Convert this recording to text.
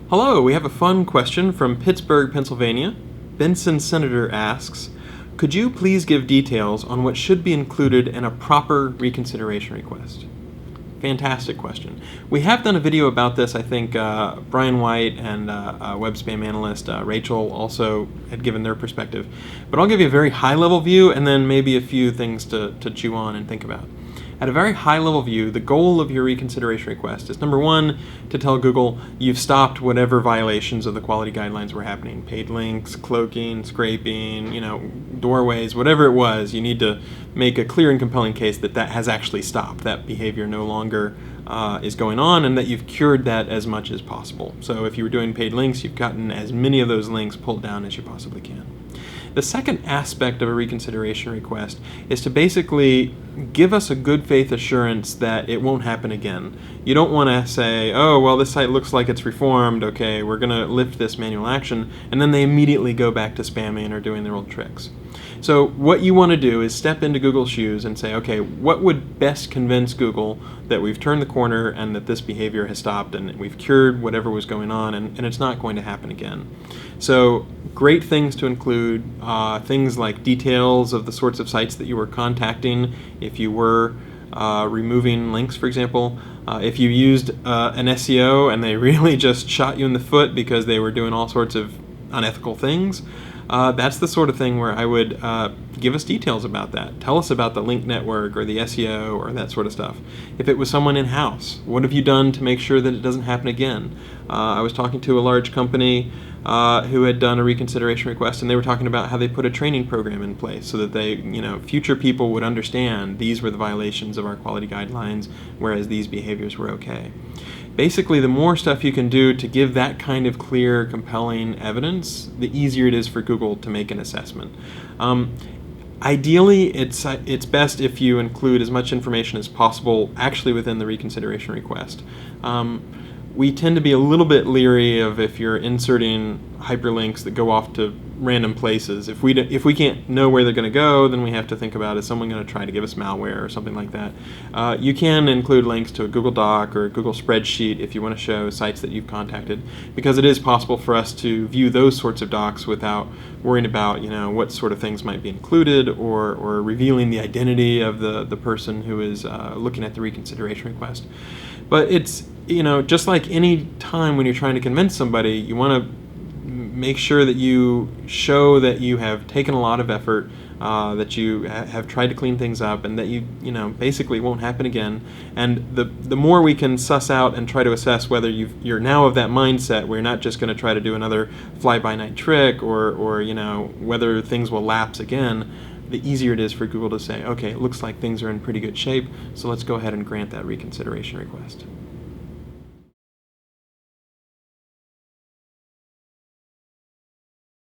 Hello, we have a fun question from Pittsburgh, Pennsylvania. Benson Senator asks, could you please give details on what should be included in a proper reconsideration request? Fantastic question. We have done a video about this. I think Brian White and web spam analyst Rachel also had given their perspective. But I'll give you a very high-level view and then maybe a few things to chew on and think about. At a very high-level view, the goal of your reconsideration request is, number one, to tell Google you've stopped whatever violations of the quality guidelines were happening. Paid links, cloaking, scraping, doorways, whatever it was, you need to make a clear and compelling case that that has actually stopped. That behavior no longer is going on, and that you've cured that as much as possible. So if you were doing paid links, you've gotten as many of those links pulled down as you possibly can. The second aspect of a reconsideration request is to basically give us a good faith assurance that it won't happen again. You don't want to say, oh, well, this site looks like it's reformed, okay, we're going to lift this manual action, and then they immediately go back to spamming or doing their old tricks. So what you want to do is step into Google's shoes and say, okay, what would best convince Google that we've turned the corner and that this behavior has stopped and we've cured whatever was going on and it's not going to happen again. So great things to include, things like details of the sorts of sites that you were contacting if you were removing links, for example. If you used an SEO and they really just shot you in the foot because they were doing all sorts of unethical things, that's the sort of thing where I would give us details about that. Tell us about the link network or the SEO or that sort of stuff. If it was someone in-house, what have you done to make sure that it doesn't happen again? I was talking to a large company who had done a reconsideration request, and they were talking about how they put a training program in place so that they, future people would understand these were the violations of our quality guidelines, whereas these behaviors were okay. Basically, the more stuff you can do to give that kind of clear, compelling evidence, the easier it is for Google to make an assessment. Ideally, it's best if you include as much information as possible actually within the reconsideration request. We tend to be a little bit leery of if you're inserting hyperlinks that go off to random places. If we can't know where they're going to go, then we have to think about, is someone going to try to give us malware or something like that. You can include links to a Google Doc or a Google spreadsheet if you want to show sites that you've contacted, because it is possible for us to view those sorts of docs without worrying about what sort of things might be included or revealing the identity of the person who is looking at the reconsideration request. But it's just like any time when you're trying to convince somebody, you want to make sure that you show that you have taken a lot of effort, that you have tried to clean things up, and that you basically won't happen again. And the more we can suss out and try to assess whether you're now of that mindset where you're not just going to try to do another fly-by-night trick or whether things will lapse again, the easier it is for Google to say, okay, it looks like things are in pretty good shape, so let's go ahead and grant that reconsideration request.